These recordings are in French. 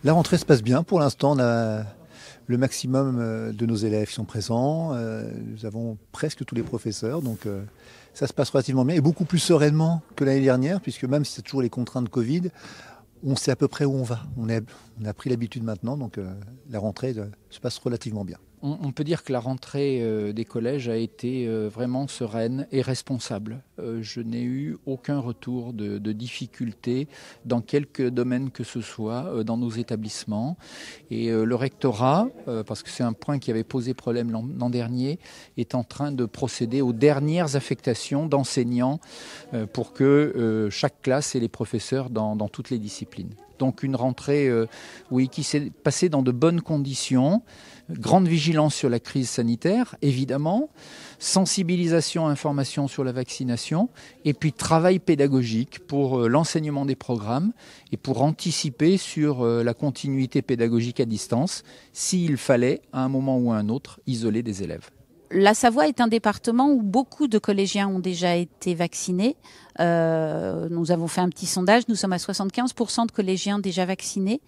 La rentrée se passe bien. Pour l'instant, on a le maximum de nos élèves qui sont présents. Nous avons presque tous les professeurs, donc ça se passe relativement bien et beaucoup plus sereinement que l'année dernière, puisque même si c'est toujours les contraintes de Covid, on sait à peu près où on va. On a pris l'habitude maintenant, donc la rentrée se passe relativement bien. On peut dire que la rentrée des collèges a été vraiment sereine et responsable. Je n'ai eu aucun retour de difficultés dans quelque domaine que ce soit dans nos établissements. Et le rectorat, parce que c'est un point qui avait posé problème l'an dernier, est en train de procéder aux dernières affectations d'enseignants pour que chaque classe ait les professeurs dans toutes les disciplines. Donc une rentrée qui s'est passée dans de bonnes conditions. Grande vigilance sur la crise sanitaire, évidemment, sensibilisation, information sur la vaccination, et puis travail pédagogique pour l'enseignement des programmes et pour anticiper sur la continuité pédagogique à distance, s'il fallait, à un moment ou à un autre, isoler des élèves. La Savoie est un département où beaucoup de collégiens ont déjà été vaccinés. Nous avons fait un petit sondage, nous sommes à 75% de collégiens déjà vaccinés,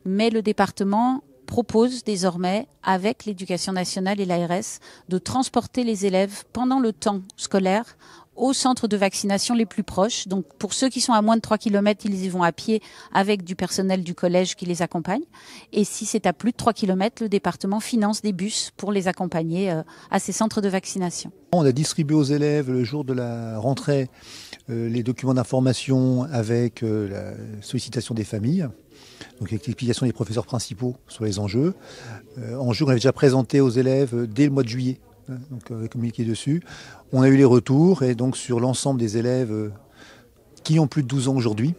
mais le département propose désormais, avec l'éducation nationale et l'ARS, de transporter les élèves pendant le temps scolaire aux centres de vaccination les plus proches. Donc pour ceux qui sont à moins de 3 km, ils y vont à pied avec du personnel du collège qui les accompagne. Et si c'est à plus de 3 km, le département finance des bus pour les accompagner à ces centres de vaccination. On a distribué aux élèves le jour de la rentrée les documents d'information avec la sollicitation des familles. Donc avec l'explication des professeurs principaux sur les enjeux. Enjeux qu'on avait déjà présentés aux élèves dès le mois de juillet, donc avec communiqué dessus. On a eu les retours et donc sur l'ensemble des élèves qui ont plus de 12 ans aujourd'hui,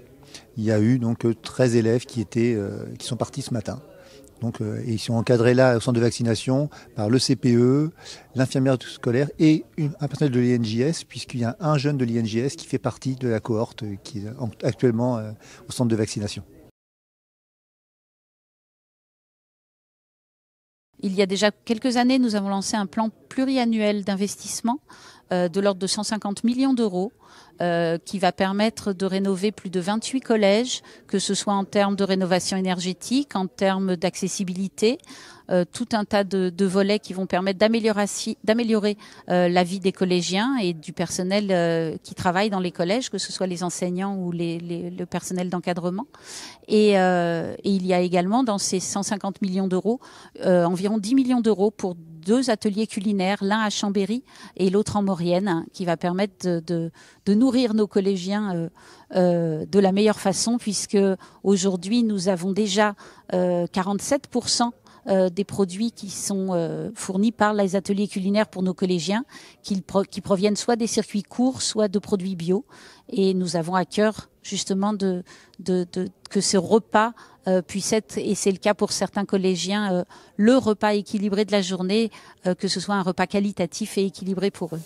il y a eu donc 13 élèves qui sont partis ce matin. Donc, et ils sont encadrés là au centre de vaccination par le CPE, l'infirmière scolaire et un personnel de l'INJS, puisqu'il y a un jeune de l'INJS qui fait partie de la cohorte qui est actuellement au centre de vaccination. Il y a déjà quelques années, nous avons lancé un plan pluriannuel d'investissement de l'ordre de 150 millions d'euros qui va permettre de rénover plus de 28 collèges, que ce soit en termes de rénovation énergétique, en termes d'accessibilité, tout un tas de volets qui vont permettre d'améliorer la vie des collégiens et du personnel qui travaille dans les collèges, que ce soit les enseignants ou le personnel d'encadrement. Et il y a également dans ces 150 millions d'euros environ 10 millions d'euros pour 2 ateliers culinaires, l'un à Chambéry et l'autre en Maurienne, qui va permettre de nourrir nos collégiens de la meilleure façon, puisque aujourd'hui nous avons déjà 47% des produits qui sont fournis par les ateliers culinaires pour nos collégiens, qui proviennent soit des circuits courts, soit de produits bio. Et nous avons à cœur justement que ce repas puisse être, et c'est le cas pour certains collégiens, le repas équilibré de la journée, que ce soit un repas qualitatif et équilibré pour eux.